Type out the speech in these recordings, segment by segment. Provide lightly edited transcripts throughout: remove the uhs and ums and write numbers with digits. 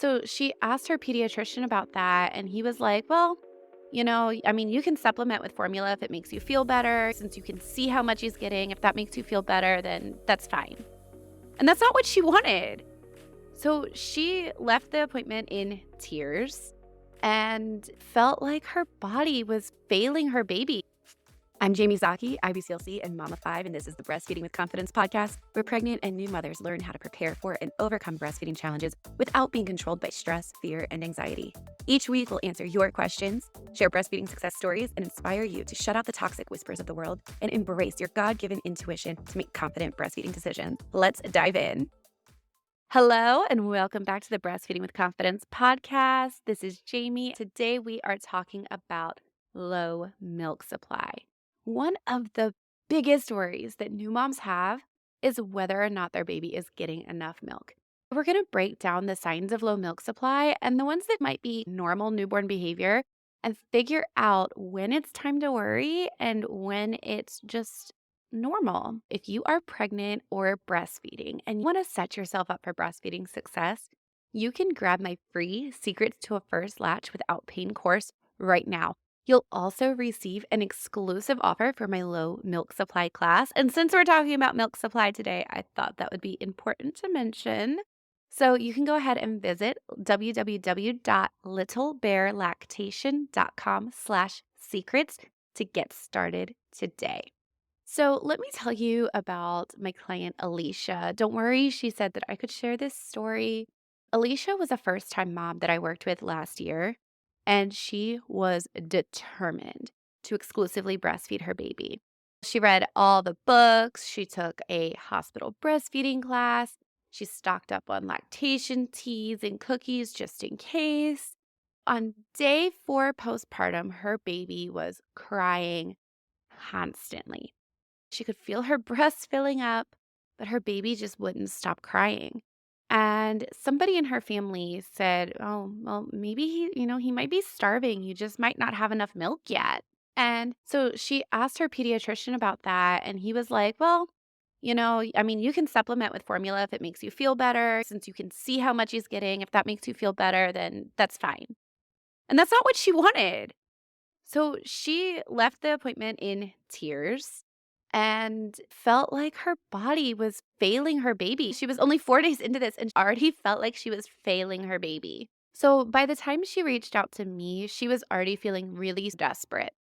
So she asked her pediatrician about that, and he was like, well, you can supplement with formula if it makes you feel better, since you can see how much he's getting. If that makes you feel better, then that's fine. And that's not what she wanted. So she left the appointment in tears and felt like her body was failing her baby. I'm Jaimie Zaki, IBCLC, and Mom of 5, and this is the Breastfeeding with Confidence podcast, where pregnant and new mothers learn how to prepare for and overcome breastfeeding challenges without being controlled by stress, fear, and anxiety. Each week, we'll answer your questions, share breastfeeding success stories, and inspire you to shut out the toxic whispers of the world and embrace your God-given intuition to make confident breastfeeding decisions. Let's dive in. Hello, and welcome back to the Breastfeeding with Confidence podcast. This is Jaimie. Today, we are talking about low milk supply. One of the biggest worries that new moms have is whether or not their baby is getting enough milk. We're going to break down the signs of low milk supply and the ones that might be normal newborn behavior and figure out when it's time to worry and when it's just normal. If you are pregnant or breastfeeding and you want to set yourself up for breastfeeding success, you can grab my free Secrets to a First Latch Without Pain course right now. You'll also receive an exclusive offer for my low milk supply class. And since we're talking about milk supply today, I thought that would be important to mention. So you can go ahead and visit www.littlebearlactation.com/secrets to get started today. So let me tell you about my client, Alicia. Don't worry, she said that I could share this story. Alicia was a first-time mom that I worked with last year, and she was determined to exclusively breastfeed her baby. She read all the books, she took a hospital breastfeeding class, she stocked up on lactation teas and cookies just in case. On day 4 postpartum, her baby was crying constantly. She could feel her breast filling up, but her baby just wouldn't stop crying. And somebody in her family said, "Oh, well, maybe he might be starving. You just might not have enough milk yet." And so she asked her pediatrician about that, and he was like, "Well, you can supplement with formula if it makes you feel better, since you can see how much he's getting. If that makes you feel better, then that's fine." And that's not what she wanted. So she left the appointment in tears and felt like her body was failing her baby. She was only 4 days into this and already felt like she was failing her baby. So by the time she reached out to me, she was already feeling really desperate.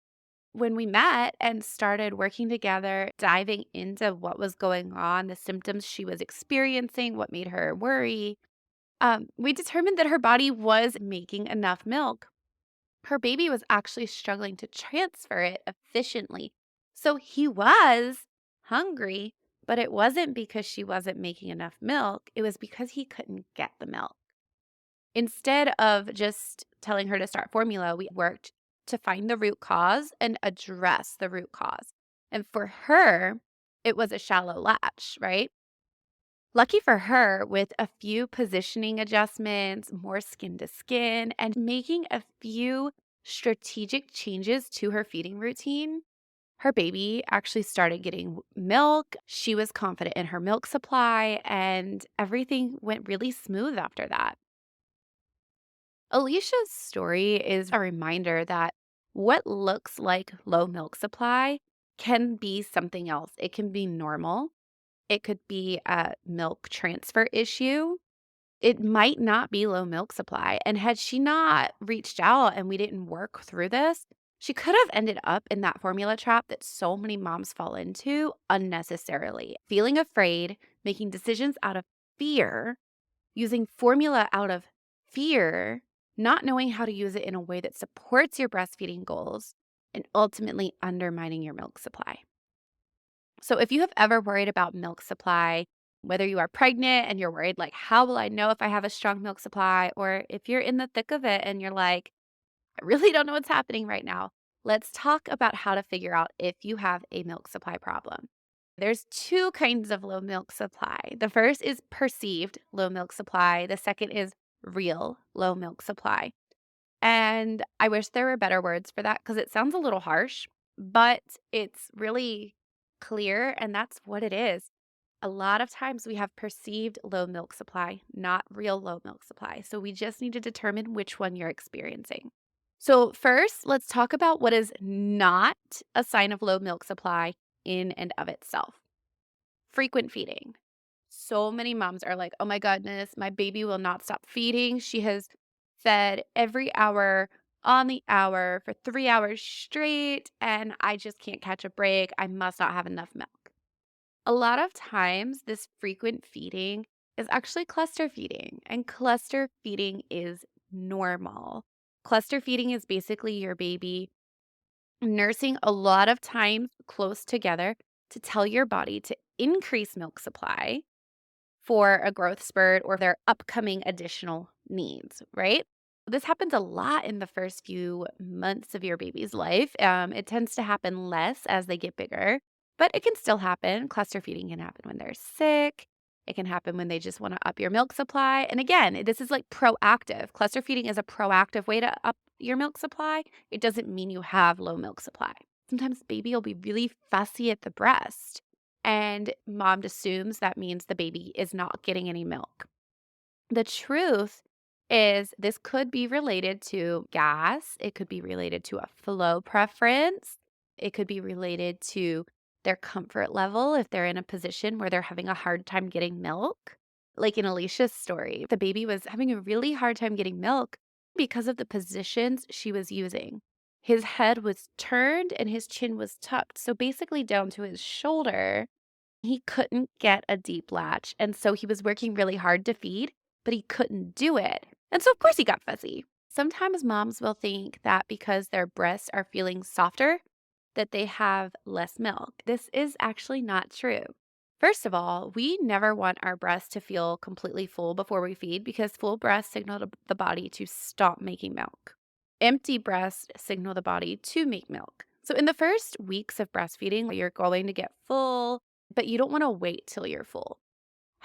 When we met and started working together, diving into what was going on, the symptoms she was experiencing, what made her worry, we determined that her body was making enough milk. Her baby was actually struggling to transfer it efficiently. So he was hungry, but it wasn't because she wasn't making enough milk. It was because he couldn't get the milk. Instead of just telling her to start formula, we worked to find the root cause and address the root cause. And for her, it was a shallow latch, right? Lucky for her, with a few positioning adjustments, more skin to skin, and making a few strategic changes to her feeding routine, her baby actually started getting milk. She was confident in her milk supply, and everything went really smooth after that. Alicia's story is a reminder that what looks like low milk supply can be something else. It can be normal. It could be a milk transfer issue. It might not be low milk supply. And had she not reached out and we didn't work through this, she could have ended up in that formula trap that so many moms fall into unnecessarily. Feeling afraid, making decisions out of fear, using formula out of fear, not knowing how to use it in a way that supports your breastfeeding goals, and ultimately undermining your milk supply. So if you have ever worried about milk supply, whether you are pregnant and you're worried, like, how will I know if I have a strong milk supply? Or if you're in the thick of it and you're like, I really don't know what's happening right now, let's talk about how to figure out if you have a milk supply problem. There's two kinds of low milk supply. The first is perceived low milk supply. The second is real low milk supply. And I wish there were better words for that because it sounds a little harsh, but it's really clear, and that's what it is. A lot of times we have perceived low milk supply, not real low milk supply. So we just need to determine which one you're experiencing. So, first, let's talk about what is not a sign of low milk supply in and of itself. Frequent feeding. So many moms are like, oh my goodness, my baby will not stop feeding. She has fed every hour on the hour for 3 hours straight, and I just can't catch a break. I must not have enough milk. A lot of times, this frequent feeding is actually cluster feeding, and cluster feeding is normal. Cluster feeding is basically your baby nursing a lot of time close together to tell your body to increase milk supply for a growth spurt or their upcoming additional needs, right? This happens a lot in the first few months of your baby's life. It tends to happen less as they get bigger, but it can still happen. Cluster feeding can happen when they're sick. It can happen when they just want to up your milk supply. And again, this is like proactive. Cluster feeding is a proactive way to up your milk supply. It doesn't mean you have low milk supply. Sometimes baby will be really fussy at the breast and mom assumes that means the baby is not getting any milk. The truth is, this could be related to gas, it could be related to a flow preference, it could be related to their comfort level if they're in a position where they're having a hard time getting milk. Like in Alicia's story, the baby was having a really hard time getting milk because of the positions she was using. His head was turned and his chin was tucked, so basically down to his shoulder. He couldn't get a deep latch, and so he was working really hard to feed, but he couldn't do it. And so, of course, he got fuzzy. Sometimes moms will think that because their breasts are feeling softer, that they have less milk. This is actually not true. First of all, we never want our breasts to feel completely full before we feed because full breasts signal to the body to stop making milk. Empty breasts signal the body to make milk. So, in the first weeks of breastfeeding, you're going to get full, but you don't want to wait till you're full.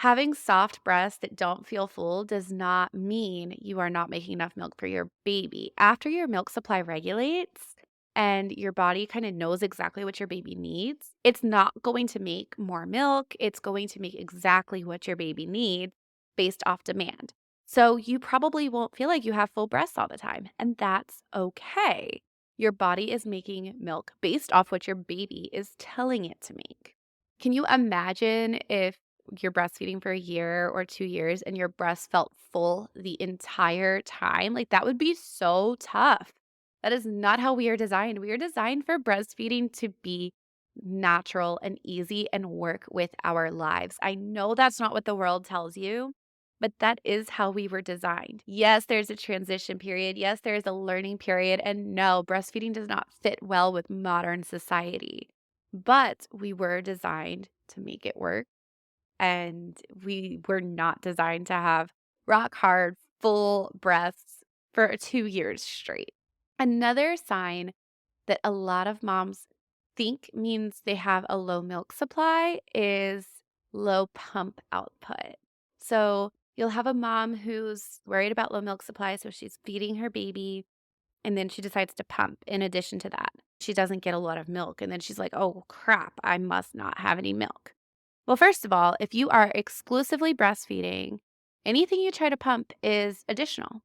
Having soft breasts that don't feel full does not mean you are not making enough milk for your baby. After your milk supply regulates and your body kind of knows exactly what your baby needs, it's not going to make more milk. It's going to make exactly what your baby needs based off demand. So you probably won't feel like you have full breasts all the time, and that's okay. Your body is making milk based off what your baby is telling it to make. Can you imagine if you're breastfeeding for a year or 2 years and your breast felt full the entire time? Like, that would be so tough. That is not how we are designed. We are designed for breastfeeding to be natural and easy and work with our lives. I know that's not what the world tells you, but that is how we were designed. Yes, there's a transition period. Yes, there is a learning period. And no, breastfeeding does not fit well with modern society. But we were designed to make it work, and we were not designed to have rock hard, full breasts for 2 years straight. Another sign that a lot of moms think means they have a low milk supply is low pump output. So you'll have a mom who's worried about low milk supply, so she's feeding her baby and then she decides to pump in addition to that. She doesn't get a lot of milk. And then she's like, oh crap, I must not have any milk. Well, first of all, if you are exclusively breastfeeding, anything you try to pump is additional.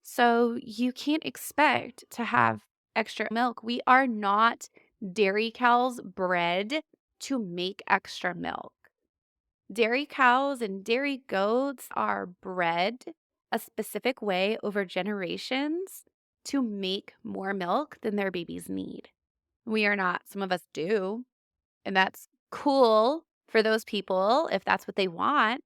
So you can't expect to have extra milk. We are not dairy cows bred to make extra milk. Dairy cows and dairy goats are bred a specific way over generations to make more milk than their babies need. We are not. Some of us do, and that's cool for those people if that's what they want,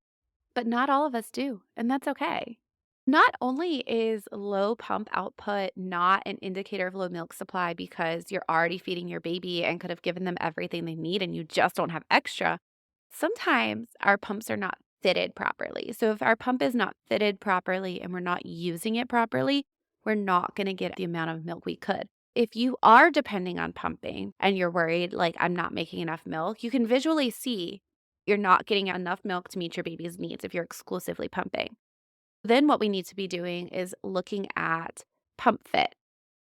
but not all of us do, and that's okay. Not only is low pump output not an indicator of low milk supply because you're already feeding your baby and could have given them everything they need and you just don't have extra, sometimes our pumps are not fitted properly. So if our pump is not fitted properly and we're not using it properly, we're not going to get the amount of milk we could. If you are depending on pumping and you're worried, like, I'm not making enough milk, you can visually see you're not getting enough milk to meet your baby's needs if you're exclusively pumping. Then what we need to be doing is looking at pump fit,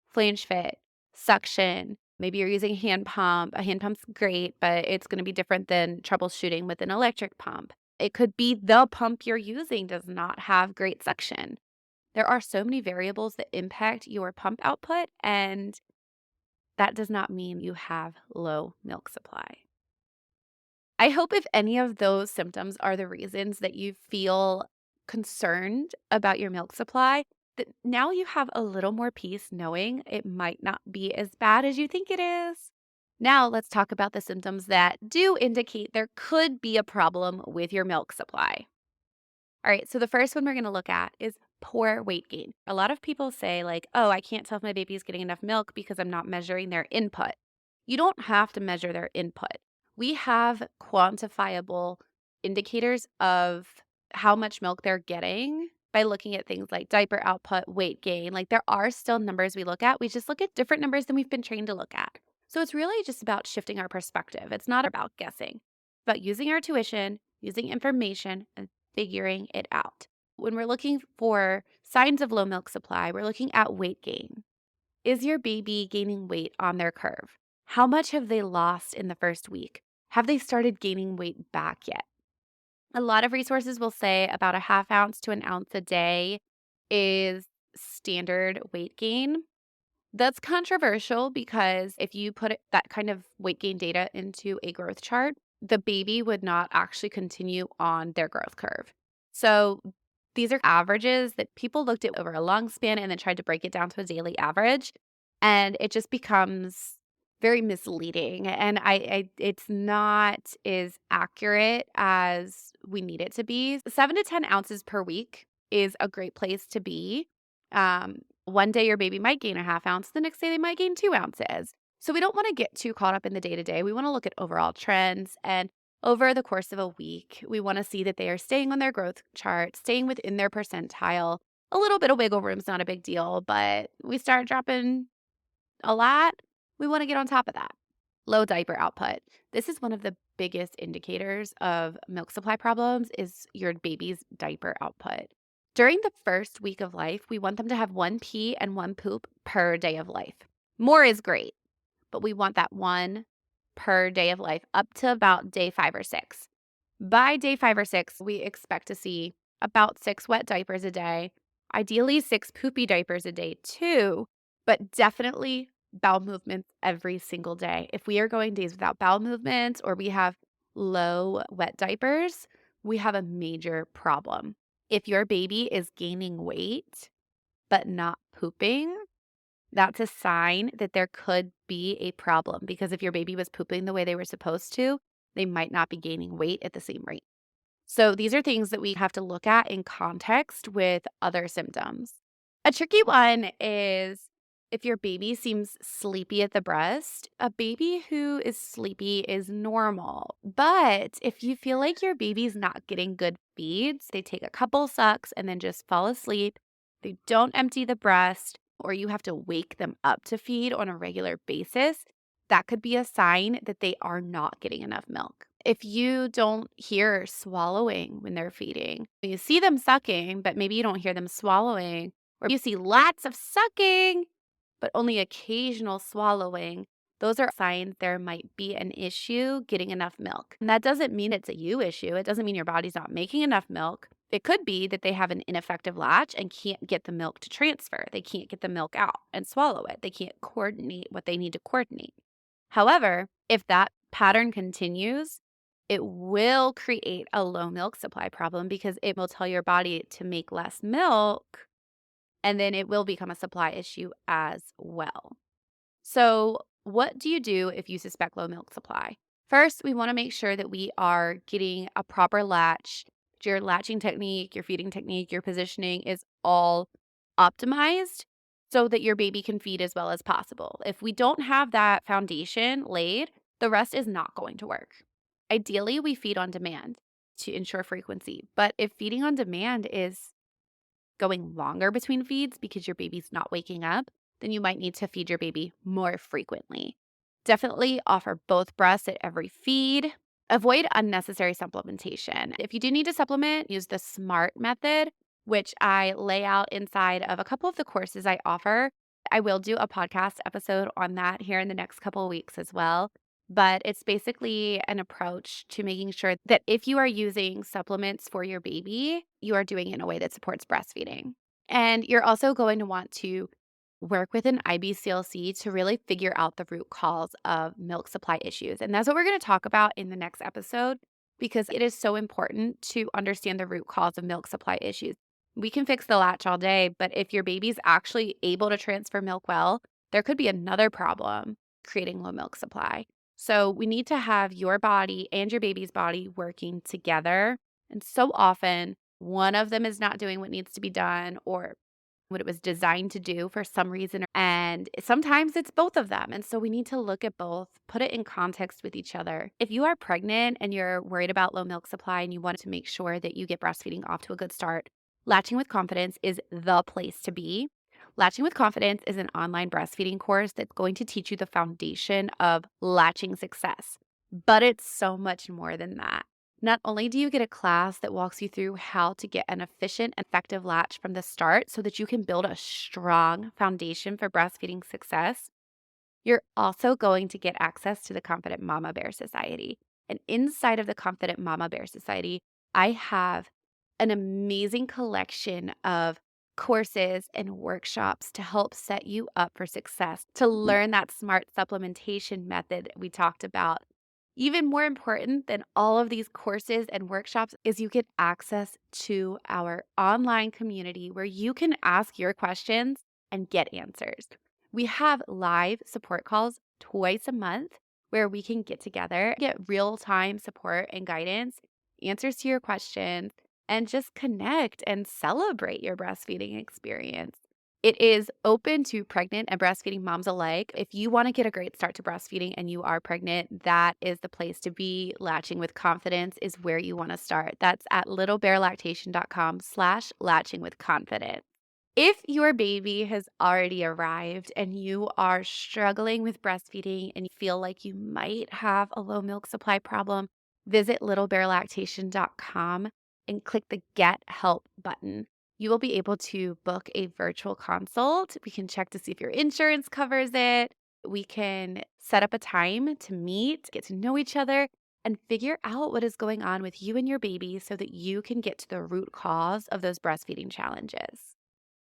flange fit, suction, Maybe you're using hand pump. A hand pump's great, but it's going to be different than troubleshooting with an electric pump. It could be the pump you're using does not have great suction. There are so many variables that impact your pump output, and that does not mean you have low milk supply. I hope if any of those symptoms are the reasons that you feel concerned about your milk supply, that now you have a little more peace knowing it might not be as bad as you think it is. Now, let's talk about the symptoms that do indicate there could be a problem with your milk supply. All right, so the first one we're going to look at is poor weight gain. A lot of people say, like, oh, I can't tell if my baby's getting enough milk because I'm not measuring their input. You don't have to measure their input. We have quantifiable indicators of how much milk they're getting by looking at things like diaper output, weight gain. Like, there are still numbers we look at. We just look at different numbers than we've been trained to look at. So it's really just about shifting our perspective. It's not about guessing, it's about using our tuition, using information, and figuring it out. When we're looking for signs of low milk supply, we're looking at weight gain. Is your baby gaining weight on their curve? How much have they lost in the first week? Have they started gaining weight back yet? A lot of resources will say about a half ounce to an ounce a day is standard weight gain. That's controversial because if you put that kind of weight gain data into a growth chart, the baby would not actually continue on their growth curve. So these are averages that people looked at over a long span and then tried to break it down to a daily average. And it just becomes very misleading. And it's not as accurate as we need it to be. 7 to 10 ounces per week is a great place to be. One day your baby might gain a half ounce, the next day they might gain 2 ounces. So we don't want to get too caught up in the day to day. We want to look at overall trends. And over the course of a week, we want to see that they are staying on their growth chart, staying within their percentile. A little bit of wiggle room is not a big deal, but we start dropping a lot, we want to get on top of that. Low diaper output. This is one of the biggest indicators of milk supply problems is your baby's diaper output. During the first week of life, we want them to have 1 pee and 1 poop per day of life. More is great, but we want that 1 per day of life up to about day 5 or 6. By day 5 or 6, we expect to see about 6 wet diapers a day, ideally 6 poopy diapers a day too, but definitely bowel movements every single day. If we are going days without bowel movements or we have low wet diapers, we have a major problem. If your baby is gaining weight but not pooping, that's a sign that there could be a problem because if your baby was pooping the way they were supposed to, they might not be gaining weight at the same rate. So these are things that we have to look at in context with other symptoms. A tricky one is if your baby seems sleepy at the breast. A baby who is sleepy is normal. But if you feel like your baby's not getting good feeds, they take a couple sucks and then just fall asleep, they don't empty the breast, or you have to wake them up to feed on a regular basis, that could be a sign that they are not getting enough milk. If you don't hear swallowing when they're feeding, you see them sucking, but maybe you don't hear them swallowing, or you see lots of sucking, but only occasional swallowing, those are signs there might be an issue getting enough milk. And that doesn't mean it's a you issue. It doesn't mean your body's not making enough milk. It could be that they have an ineffective latch and can't get the milk to transfer. They can't get the milk out and swallow it. They can't coordinate what they need to coordinate. However, if that pattern continues, it will create a low milk supply problem because it will tell your body to make less milk, and then it will become a supply issue as well. So, what do you do if you suspect low milk supply? First, we want to make sure that we are getting a proper latch. Your latching technique, your feeding technique, your positioning is all optimized so that your baby can feed as well as possible. If we don't have that foundation laid, the rest is not going to work. Ideally, we feed on demand to ensure frequency. But if feeding on demand is going longer between feeds because your baby's not waking up, then you might need to feed your baby more frequently. Definitely offer both breasts at every feed. Avoid unnecessary supplementation. If you do need to supplement, use the SMART method, which I lay out inside of a couple of the courses I offer. I will do a podcast episode on that here in the next couple of weeks as well. But it's basically an approach to making sure that if you are using supplements for your baby, you are doing it in a way that supports breastfeeding. And you're also going to want to work with an IBCLC to really figure out the root cause of milk supply issues. And that's what we're going to talk about in the next episode because it is so important to understand the root cause of milk supply issues. We can fix the latch all day, but if your baby's actually able to transfer milk well, there could be another problem creating low milk supply. So we need to have your body and your baby's body working together. And so often, one of them is not doing what needs to be done or what it was designed to do for some reason. And sometimes it's both of them. And so we need to look at both, put it in context with each other. If you are pregnant and you're worried about low milk supply and you want to make sure that you get breastfeeding off to a good start, Latching with Confidence is the place to be. Latching with Confidence is an online breastfeeding course that's going to teach you the foundation of latching success. But it's so much more than that. Not only do you get a class that walks you through how to get an efficient, effective latch from the start so that you can build a strong foundation for breastfeeding success, you're also going to get access to the Confident Mama Bear Society. And inside of the Confident Mama Bear Society, I have an amazing collection of courses and workshops to help set you up for success, to learn that smart supplementation method we talked about. Even more important than all of these courses and workshops is you get access to our online community where you can ask your questions and get answers. We have live support calls twice a month where we can get together, get real-time support and guidance, answers to your questions, and just connect and celebrate your breastfeeding experience. It is open to pregnant and breastfeeding moms alike. If you want to get a great start to breastfeeding and you are pregnant, that is the place to be. Latching with Confidence is where you want to start. That's at littlebearlactation.com/latching with confidence. If your baby has already arrived and you are struggling with breastfeeding and you feel like you might have a low milk supply problem, visit littlebearlactation.com and click the Get Help button. You will be able to book a virtual consult. We can check to see if your insurance covers it. We can set up a time to meet, get to know each other, and figure out what is going on with you and your baby so that you can get to the root cause of those breastfeeding challenges.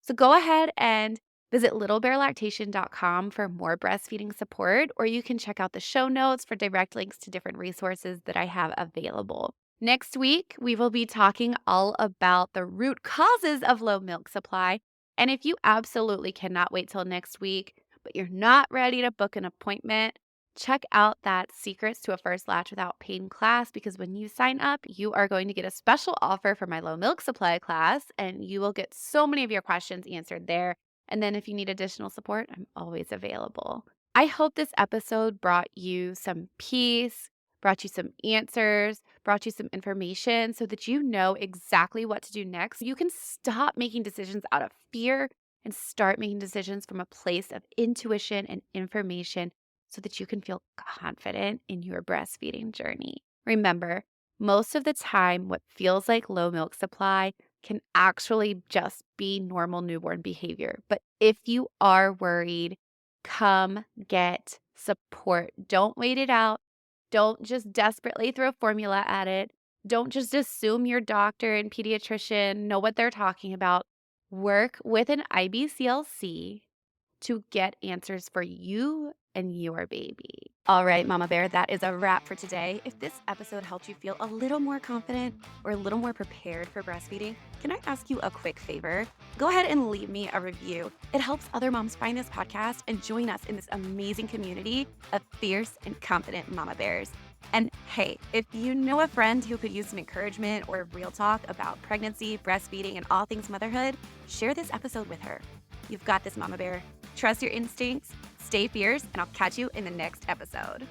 So go ahead and visit littlebearlactation.com for more breastfeeding support, or you can check out the show notes for direct links to different resources that I have available. Next week, we will be talking all about the root causes of low milk supply. And if you absolutely cannot wait till next week, but you're not ready to book an appointment, check out that Secrets to a First Latch Without Pain class because when you sign up, you are going to get a special offer for my low milk supply class and you will get so many of your questions answered there. And then if you need additional support, I'm always available. I hope this episode brought you some peace, brought you some answers, brought you some information so that you know exactly what to do next. You can stop making decisions out of fear and start making decisions from a place of intuition and information so that you can feel confident in your breastfeeding journey. Remember, most of the time, what feels like low milk supply can actually just be normal newborn behavior. But if you are worried, come get support. Don't wait it out. Don't just desperately throw formula at it. Don't just assume your doctor and pediatrician know what they're talking about. Work with an IBCLC to get answers for you and your baby. All right, Mama Bear, that is a wrap for today. If this episode helped you feel a little more confident or a little more prepared for breastfeeding, can I ask you a quick favor? Go ahead and leave me a review. It helps other moms find this podcast and join us in this amazing community of fierce and confident mama bears. And hey, if you know a friend who could use some encouragement or real talk about pregnancy, breastfeeding, and all things motherhood, share this episode with her. You've got this, Mama Bear. Trust your instincts, stay fierce, and I'll catch you in the next episode.